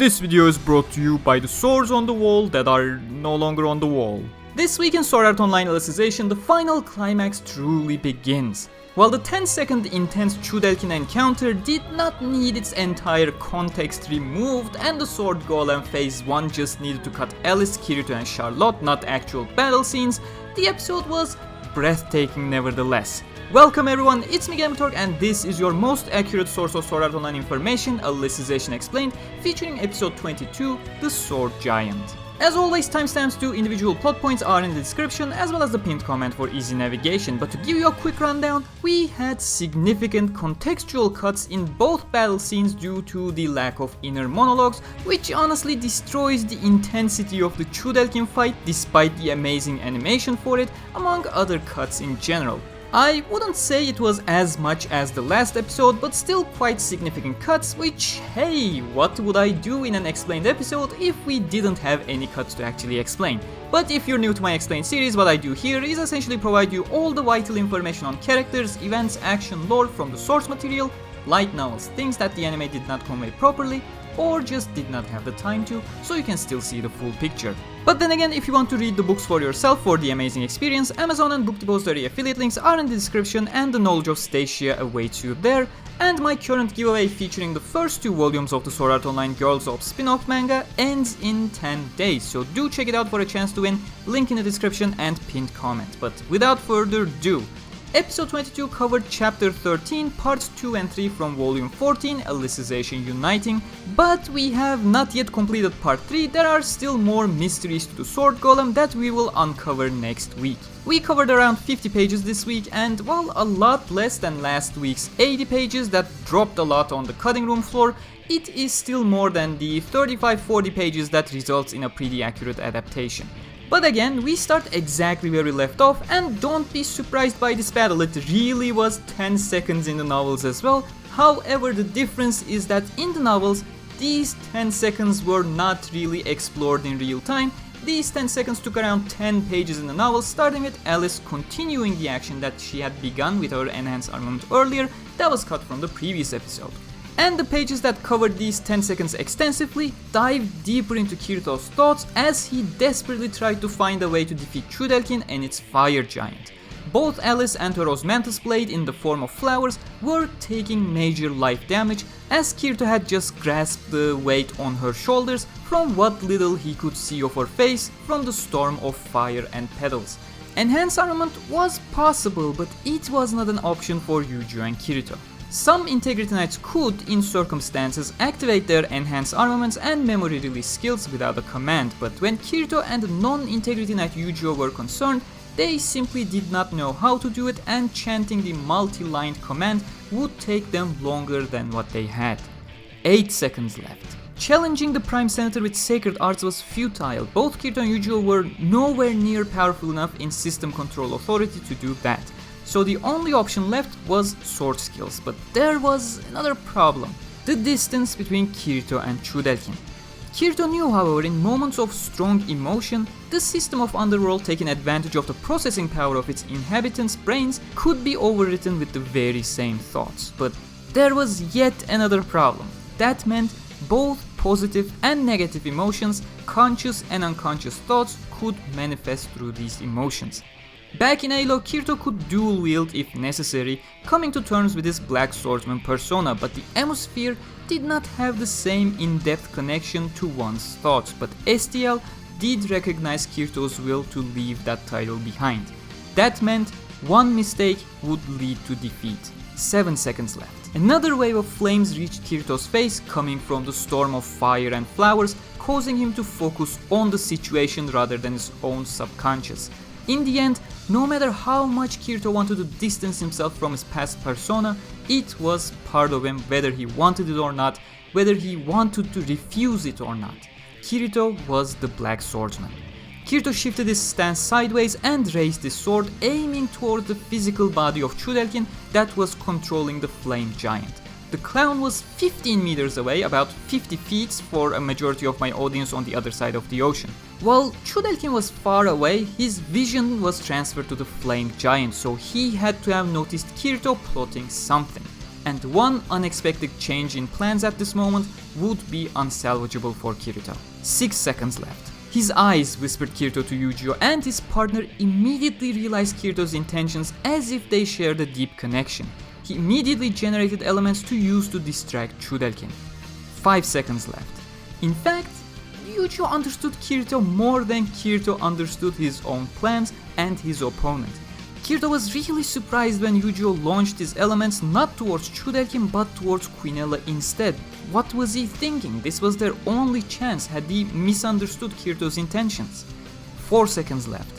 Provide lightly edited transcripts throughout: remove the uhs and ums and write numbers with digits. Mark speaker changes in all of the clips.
Speaker 1: This video is brought to you by the swords on the wall that are no longer on the wall. This week in Sword Art Online Alicization, the final climax truly begins. While the 10-second intense Chudelkin encounter did not need its entire context removed and the Sword Golem phase 1 just needed to cut Alice, Kirito and Charlotte, not actual battle scenes, the episode was breathtaking nevertheless. Welcome everyone, it's me Gamerturk and this is your most accurate source of Sword Art Online information, Alicization Explained, featuring episode 22, The Sword Giant. As always, timestamps to individual plot points are in the description as well as the pinned comment for easy navigation, but to give you a quick rundown, we had significant contextual cuts in both battle scenes due to the lack of inner monologues, which honestly destroys the intensity of the Chudelkin fight despite the amazing animation for it, among other cuts in general. I wouldn't say it was as much as the last episode, but still quite significant cuts, which, hey, what would I do in an explained episode if we didn't have any cuts to actually explain? But if you're new to my explained series, what I do here is essentially provide you all the vital information on characters, events, action, lore from the source material, light novels, things that the anime did not convey properly, or just did not have the time to, so you can still see the full picture. But then again, if you want to read the books for yourself for the amazing experience, Amazon and Book Depository affiliate links are in the description and the knowledge of Stacia awaits you there, and my current giveaway featuring the first 2 volumes of the Sword Art Online Girls of spin-off manga ends in 10 days, so do check it out for a chance to win, link in the description and pinned comment. But without further ado, Episode 22 covered Chapter 13, Parts 2 and 3 from Volume 14, Alicization Uniting, but we have not yet completed Part 3, there are still more mysteries to the Sword Golem that we will uncover next week. We covered around 50 pages this week and, while a lot less than last week's 80 pages that dropped a lot on the cutting room floor, it is still more than the 35-40 pages that results in a pretty accurate adaptation. But again, we start exactly where we left off, and don't be surprised by this battle, it really was 10 seconds in the novels as well. However, the difference is that in the novels, these 10 seconds were not really explored in real time. These 10 seconds took around 10 pages in the novel, starting with Alice continuing the action that she had begun with her enhanced armament earlier, that was cut from the previous episode. And the pages that covered these 10 seconds extensively dive deeper into Kirito's thoughts as he desperately tried to find a way to defeat Chudelkin and its fire giant. Both Alice and her Osmanthus blade in the form of flowers were taking major life damage as Kirito had just grasped the weight on her shoulders from what little he could see of her face from the storm of fire and petals. Enhanced armament was possible, but it was not an option for Eugeo and Kirito. Some Integrity Knights could, in circumstances, activate their enhanced armaments and memory release skills without a command, but when Kirito and non-Integrity Knight Eugeo were concerned, they simply did not know how to do it, and chanting the multi-lined command would take them longer than what they had. 8 seconds left. Challenging the Prime Senator with Sacred Arts was futile. Both Kirito and Eugeo were nowhere near powerful enough in System Control Authority to do that. So the only option left was sword skills, but there was another problem: the distance between Kirito and Chudelkin. Kirito knew, however, in moments of strong emotion, the system of Underworld taking advantage of the processing power of its inhabitants' brains could be overwritten with the very same thoughts. But there was yet another problem. That meant both positive and negative emotions, conscious and unconscious thoughts could manifest through these emotions. Back in Halo, Kirito could dual wield if necessary, coming to terms with his Black Swordsman persona, but the Emosphere did not have the same in-depth connection to one's thoughts, but STL did recognize Kirito's will to leave that title behind. That meant one mistake would lead to defeat. 7 seconds left. Another wave of flames reached Kirito's face, coming from the storm of fire and flowers, causing him to focus on the situation rather than his own subconscious. In the end, no matter how much Kirito wanted to distance himself from his past persona, it was part of him whether he wanted it or not, whether he wanted to refuse it or not. Kirito was the Black Swordsman. Kirito shifted his stance sideways and raised his sword, aiming toward the physical body of Chudelkin that was controlling the flame giant. The clown was 15 meters away, about 50 feet for a majority of my audience on the other side of the ocean. While Chudelkin was far away, his vision was transferred to the flame giant, so he had to have noticed Kirito plotting something. and one unexpected change in plans at this moment would be unsalvageable for Kirito. 6 seconds left. His eyes whispered Kirito to Eugeo, and his partner immediately realized Kirito's intentions as if they shared a deep connection. He immediately generated elements to use to distract Chudelkin. 5 seconds left. In fact, Eugeo understood Kirito more than Kirito understood his own plans and his opponent. Kirito was really surprised when Eugeo launched his elements not towards Chudelkin but towards Quinella instead. What was he thinking? This was their only chance. Had he misunderstood Kirito's intentions? 4 seconds left.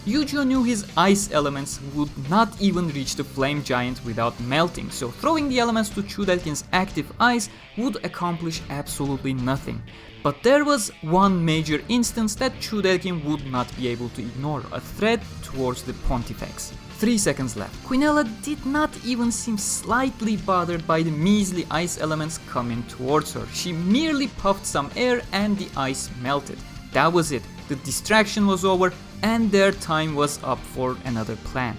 Speaker 1: Eugeo knew his ice elements would not even reach the flame giant without melting, so throwing the elements to Chudelkin's active ice would accomplish absolutely nothing. But there was one major instance that Chudelkin would not be able to ignore, a threat towards the Pontifex. 3 seconds left. Quinella did not even seem slightly bothered by the measly ice elements coming towards her. She merely puffed some air and the ice melted. That was it. The distraction was over and their time was up for another plan.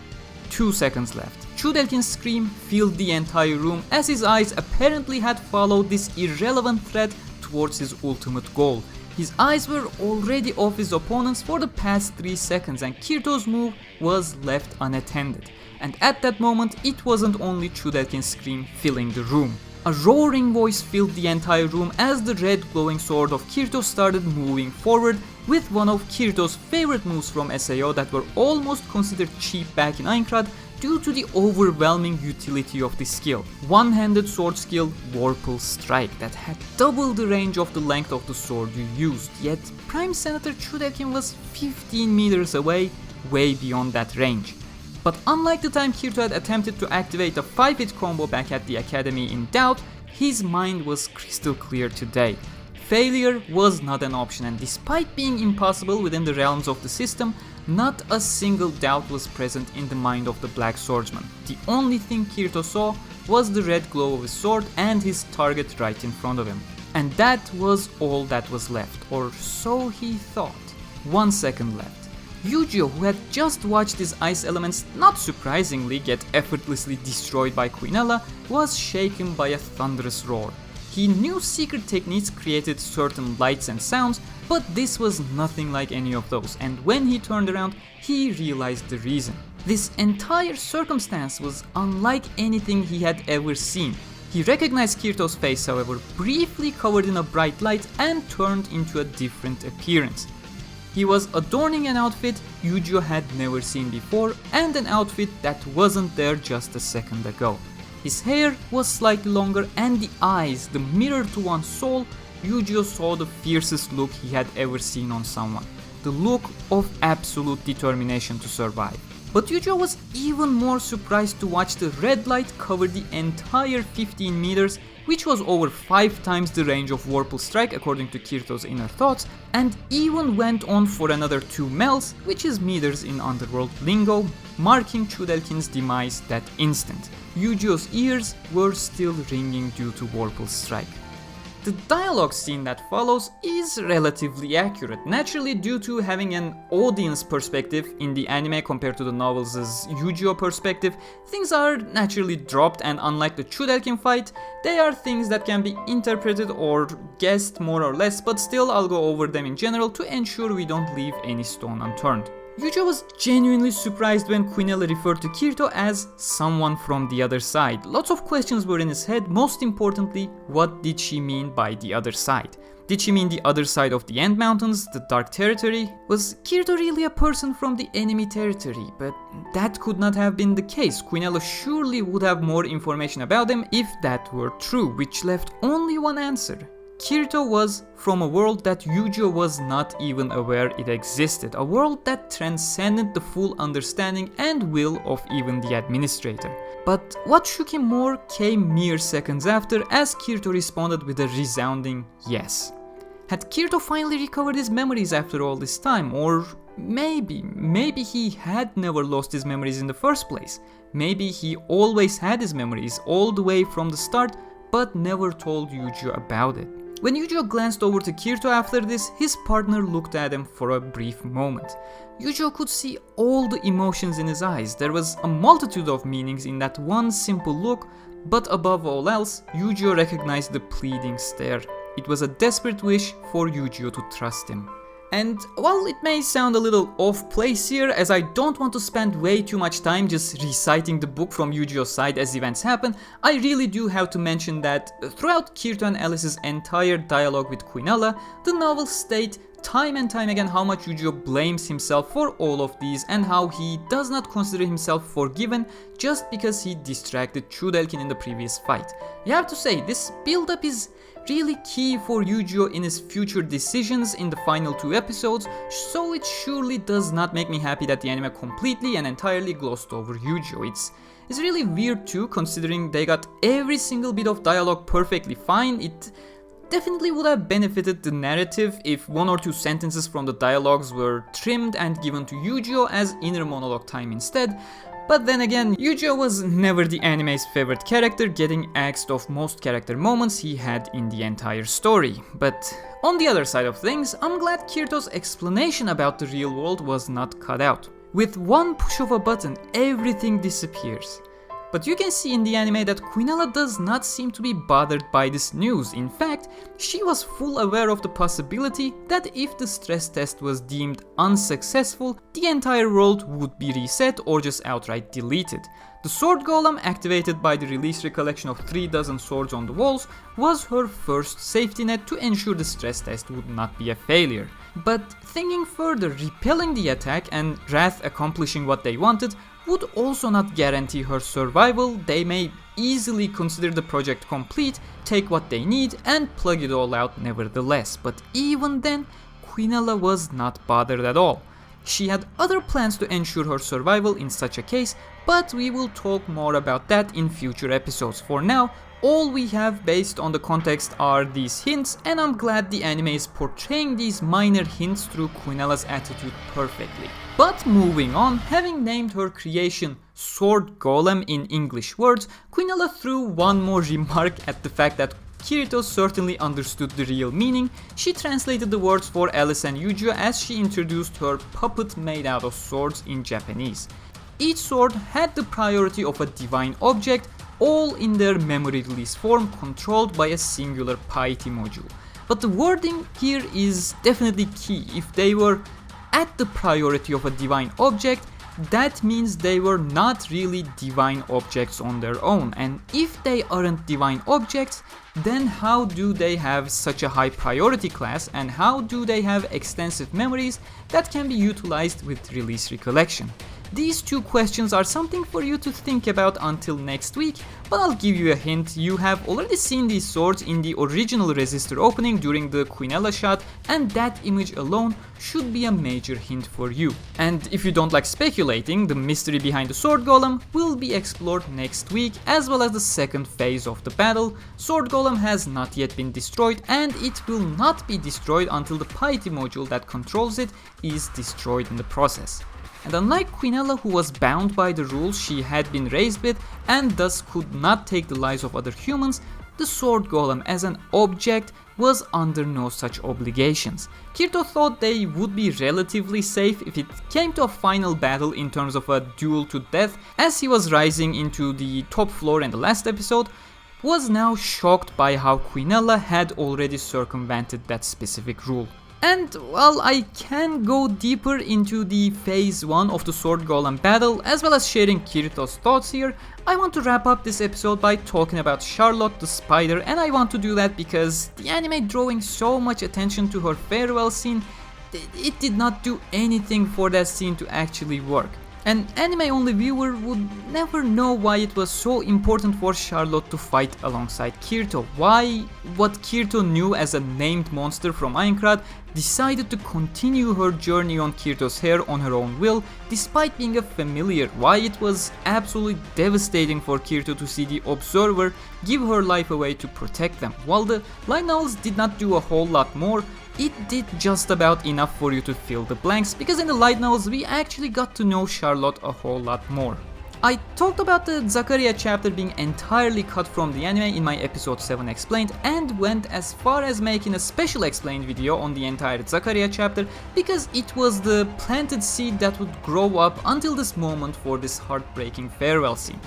Speaker 1: 2 seconds left. Chudelkin's scream filled the entire room as his eyes apparently had followed this irrelevant threat towards his ultimate goal. His eyes were already off his opponents for the past 3 seconds and Kirito's move was left unattended. And at that moment, it wasn't only Chudelkin's scream filling the room. A roaring voice filled the entire room as the red glowing sword of Kirito started moving forward with one of Kirito's favorite moves from SAO that were almost considered cheap back in Aincrad due to the overwhelming utility of the skill. One-handed sword skill Vorpal Strike that had double the range of the length of the sword you used, yet Prime Senator Chudelkin was 15 meters away, way beyond that range. But unlike the time Kirito had attempted to activate a 5-hit combo back at the academy in doubt, his mind was crystal clear today. Failure was not an option, and despite being impossible within the realms of the system, not a single doubt was present in the mind of the Black Swordsman. The only thing Kirito saw was the red glow of his sword and his target right in front of him. And that was all that was left, or so he thought. 1 second left. Eugeo, who had just watched his ice elements not surprisingly get effortlessly destroyed by Quinella, was shaken by a thunderous roar. He knew secret techniques created certain lights and sounds, but this was nothing like any of those, and when he turned around, he realized the reason. This entire circumstance was unlike anything he had ever seen. He recognized Kirito's face, however, briefly covered in a bright light and turned into a different appearance. He was adorning an outfit Eugeo had never seen before, and an outfit that wasn't there just a second ago. His hair was slightly longer, and the eyes, the mirror to one's soul, Eugeo saw the fiercest look he had ever seen on someone. The look of absolute determination to survive. But Eugeo was even more surprised to watch the red light cover the entire 15 meters, which was over 5 times the range of Vorpal Strike according to Kirito's inner thoughts, and even went on for another 2 mels, which is meters in Underworld lingo, marking Chudelkin's demise that instant. Eugeo's ears were still ringing due to Vorpal Strike. The dialogue scene that follows is relatively accurate, naturally due to having an audience perspective in the anime compared to the novels' Eugeo perspective. Things are naturally dropped, and unlike the Chudelkin fight, they are things that can be interpreted or guessed more or less, but still I'll go over them in general to ensure we don't leave any stone unturned. Eugeo was genuinely surprised when Quinella referred to Kirito as someone from the other side. Lots of questions were in his head, most importantly, what did she mean by the other side? Did she mean the other side of the End Mountains, the Dark Territory? Was Kirito really a person from the enemy territory? But that could not have been the case. Quinella surely would have more information about him if that were true, which left only one answer. Kirito was from a world that Eugeo was not even aware it existed, a world that transcended the full understanding and will of even the administrator. But what shook him more came mere seconds after, as Kirito responded with a resounding yes. Had Kirito finally recovered his memories after all this time? Or maybe he had never lost his memories in the first place. Maybe he always had his memories all the way from the start, but never told Eugeo about it. When Eugeo glanced over to Kirito after this, his partner looked at him for a brief moment. Eugeo could see all the emotions in his eyes. There was a multitude of meanings in that one simple look, But above all else, Eugeo recognized the pleading stare. It was a desperate wish for Eugeo to trust him. And while it may sound a little off place here, as I don't want to spend way too much time just reciting the book from Eugeo's side as events happen, I really do have to mention that throughout Kirito and Alice's entire dialogue with Quinella, the novels state time and time again how much Eugeo blames himself for all of these and how he does not consider himself forgiven just because he distracted Chudelkin in the previous fight. You have to say, this build-up is really key for Eugeo in his future decisions in the final 2 episodes, so it surely does not make me happy that the anime completely and entirely glossed over Eugeo. It's really weird too, considering they got every single bit of dialogue perfectly fine. It definitely would have benefited the narrative if 1 or 2 sentences from the dialogues were trimmed and given to Eugeo as inner monologue time instead. But then again, Eugeo was never the anime's favorite character, getting axed off most character moments he had in the entire story. But on the other side of things, I'm glad Kirito's explanation about the real world was not cut out. With one push of a button, everything disappears. But you can see in the anime that Quinella does not seem to be bothered by this news. In fact, she was full aware of the possibility that if the stress test was deemed unsuccessful, the entire world would be reset or just outright deleted. The sword golem, activated by the release recollection of 36 swords on the walls, was her first safety net to ensure the stress test would not be a failure. But thinking further, repelling the attack and Wrath accomplishing what they wanted would also not guarantee her survival. They may easily consider the project complete, take what they need, and plug it all out nevertheless. But even then, Quinella was not bothered at all. She had other plans to ensure her survival in such a case, but we will talk more about that in future episodes. For now, all we have based on the context are these hints, and I'm glad the anime is portraying these minor hints through Quinella's attitude perfectly. But moving on, having named her creation Sword Golem in English words, Quinella threw one more remark at the fact that Kirito certainly understood the real meaning. She translated the words for Alice and Eugeo as she introduced her puppet made out of swords in Japanese. Each sword had the priority of a divine object, all in their memory release form, controlled by a singular piety module. But the wording here is definitely key. If they were at the priority of a divine object, that means they were not really divine objects on their own. And if they aren't divine objects, then how do they have such a high priority class, and how do they have extensive memories that can be utilized with release recollection? These 2 questions are something for you to think about until next week, but I'll give you a hint. You have already seen these swords in the original Resistor opening during the Quinella shot, and that image alone should be a major hint for you. And if you don't like speculating, the mystery behind the Sword Golem will be explored next week, as well as the second phase of the battle. Sword Golem has not yet been destroyed, and it will not be destroyed until the piety module that controls it is destroyed in the process. And unlike Quinella, who was bound by the rules she had been raised with and thus could not take the lives of other humans, the Sword Golem as an object was under no such obligations. Kirito thought they would be relatively safe if it came to a final battle in terms of a duel to death, as he was rising into the top floor in the last episode, was now shocked by how Quinella had already circumvented that specific rule. And while I can go deeper into the phase 1 of the Sword Golem battle, as well as sharing Kirito's thoughts here, I want to wrap up this episode by talking about Charlotte the Spider, and I want to do that because the anime drawing so much attention to her farewell scene, it did not do anything for that scene to actually work. An anime-only viewer would never know why it was so important for Charlotte to fight alongside Kirito, why what Kirito knew as a named monster from Aincrad decided to continue her journey on Kirito's hair on her own will, despite being a familiar, why it was absolutely devastating for Kirito to see the Observer give her life away to protect them. While the light novels did not do a whole lot more, it did just about enough for you to fill the blanks, because in the light novels we actually got to know Charlotte a whole lot more. I talked about the Zakaria chapter being entirely cut from the anime in my episode 7 explained, and went as far as making a special explained video on the entire Zakaria chapter, because it was the planted seed that would grow up until this moment for this heartbreaking farewell scene.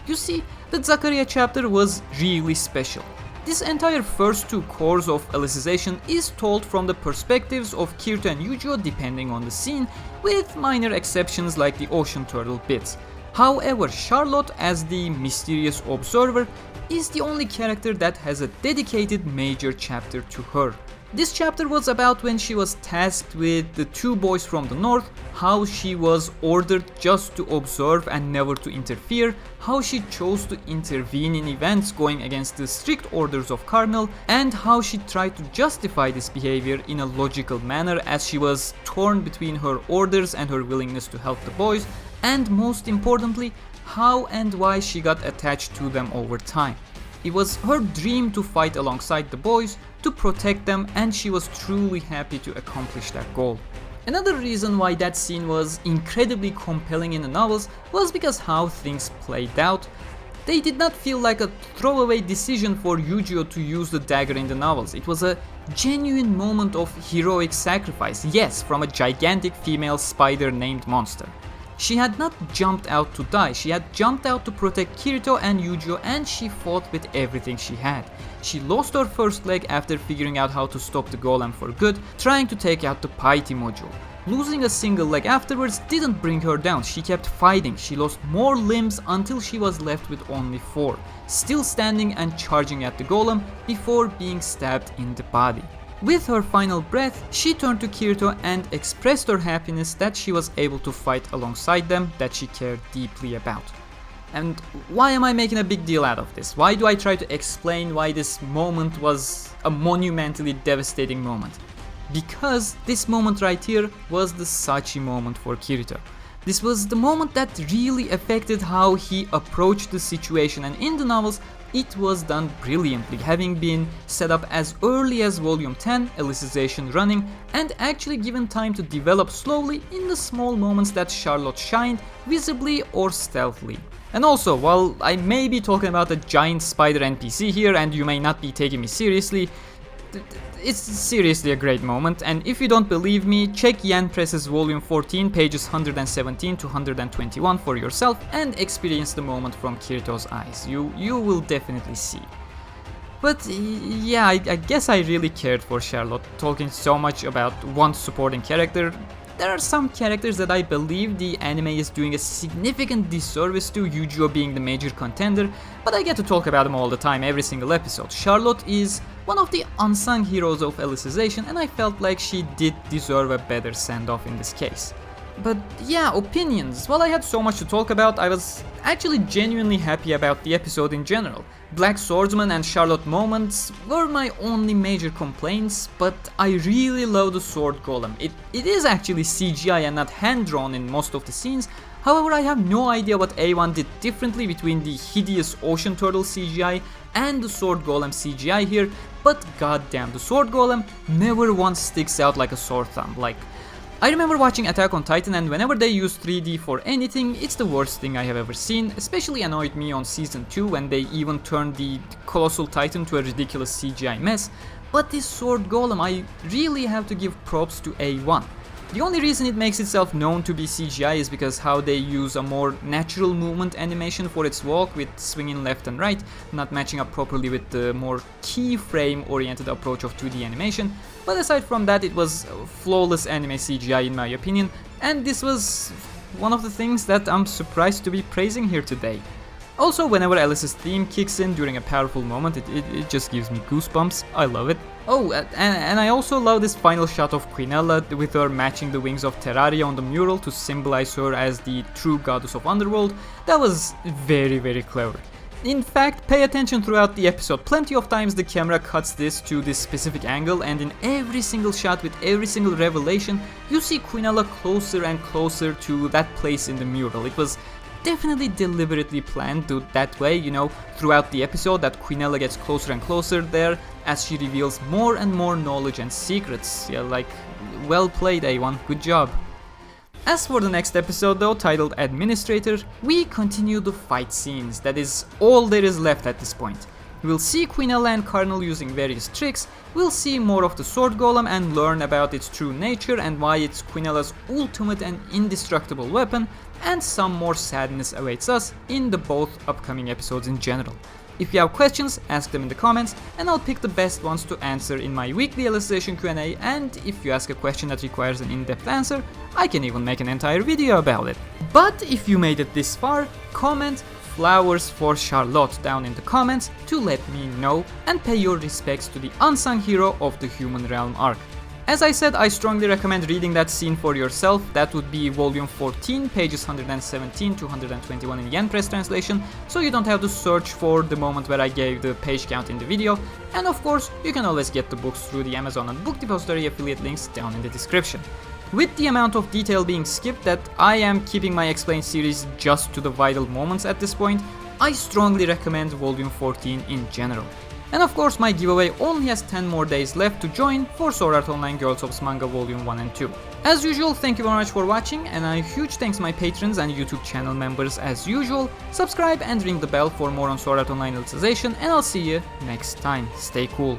Speaker 1: You see, the Zakaria chapter was really special. This entire first two cores of Alicization is told from the perspectives of Kirito and Eugeo depending on the scene, with minor exceptions like the ocean turtle bits. However, Charlotte as the mysterious observer is the only character that has a dedicated major chapter to her. This chapter was about when she was tasked with the two boys from the north, how she was ordered just to observe and never to interfere, how she chose to intervene in events going against the strict orders of Cardinal, and how she tried to justify this behavior in a logical manner as she was torn between her orders and her willingness to help the boys, and most importantly, how and why she got attached to them over time. It was her dream to fight alongside the boys, to protect them, and she was truly happy to accomplish that goal. Another reason why that scene was incredibly compelling in the novels was because how things played out. They did not feel like a throwaway decision for Eugeo to use the dagger in the novels. It was a genuine moment of heroic sacrifice, yes, from a gigantic female spider named Monster. She had not jumped out to die, she had jumped out to protect Kirito and Eugeo, and she fought with everything she had. She lost her first leg after figuring out how to stop the Golem for good, trying to take out the Piety module. Losing a single leg afterwards didn't bring her down, she kept fighting, she lost more limbs until she was left with only 4, still standing and charging at the Golem before being stabbed in the body. With her final breath, she turned to Kirito and expressed her happiness that she was able to fight alongside them that she cared deeply about. And why am I making a big deal out of this? Why do I try to explain why this moment was a monumentally devastating moment? Because this moment right here was the Sachi moment for Kirito. This was the moment that really affected how he approached the situation, and in the novels, it was done brilliantly, having been set up as early as volume 10, Alicization running, and actually given time to develop slowly in the small moments that Charlotte shined, visibly or stealthily. And also, while I may be talking about a giant spider NPC here and you may not be taking me seriously, it's seriously a great moment, and if you don't believe me, check Yan Press's volume 14 pages 117 to 121 for yourself and experience the moment from Kirito's eyes. You will definitely see. But yeah, I guess I really cared for Charlotte, talking so much about one supporting character. There are some characters that I believe the anime is doing a significant disservice to, Eugeo being the major contender, but I get to talk about them all the time, every single episode. Charlotte is one of the unsung heroes of Alicization, and I felt like she did deserve a better send-off in this case. But yeah, opinions. While I had so much to talk about, I was actually genuinely happy about the episode in general. Black Swordsman and Charlotte moments were my only major complaints, but I really love the Sword Golem. It is actually CGI and not hand-drawn in most of the scenes. However, I have no idea what A1 did differently between the hideous Ocean Turtle CGI and the Sword Golem CGI here, but goddamn, the Sword Golem never once sticks out like a sore thumb. I remember watching Attack on Titan, and whenever they use 3D for anything, it's the worst thing I have ever seen. Especially annoyed me on season 2 when they even turned the Colossal Titan to a ridiculous CGI mess. But this Sword Golem, I really have to give props to A1. The only reason it makes itself known to be CGI is because how they use a more natural movement animation for its walk, with swinging left and right, not matching up properly with the more keyframe oriented approach of 2D animation. But aside from that, it was flawless anime CGI in my opinion, and this was one of the things that I'm surprised to be praising here today. Also, whenever Alice's theme kicks in during a powerful moment, it just gives me goosebumps. I love it. Oh, and I also love this final shot of Quinella with her matching the wings of Terraria on the mural to symbolize her as the true goddess of Underworld. That was very, very clever. In fact, pay attention throughout the episode. Plenty of times the camera cuts this to this specific angle, and in every single shot with every single revelation, you see Quinella closer and closer to that place in the mural. It was definitely deliberately planned that way, you know, throughout the episode, that Quinella gets closer and closer there as she reveals more and more knowledge and secrets. Yeah, like, well played A1, good job. As for the next episode though, titled Administrator, we continue the fight scenes. That is all there is left at this point. We'll see Quinella and Cardinal using various tricks, we'll see more of the Sword Golem and learn about its true nature and why it's Quinella's ultimate and indestructible weapon, and some more sadness awaits us in the both upcoming episodes in general. If you have questions, ask them in the comments, and I'll pick the best ones to answer in my weekly Alicization Q&A, and if you ask a question that requires an in-depth answer, I can even make an entire video about it. But if you made it this far, comment flowers for Charlotte down in the comments to let me know, and pay your respects to the unsung hero of the Human Realm arc. As I said, I strongly recommend reading that scene for yourself. That would be volume 14, pages 117 to 121 in Yen Press translation, so you don't have to search for the moment where I gave the page count in the video. And of course, you can always get the books through the Amazon and Book Depository affiliate links down in the description. With the amount of detail being skipped that I am keeping my Explained series just to the vital moments at this point, I strongly recommend volume 14 in general. And of course, my giveaway only has 10 more days left to join for Sword Art Online Girls of Manga Volume 1 and 2. As usual, thank you very much for watching, and a huge thanks to my patrons and YouTube channel members as usual. Subscribe and ring the bell for more on Sword Art Online Alicization, and I'll see you next time. Stay cool.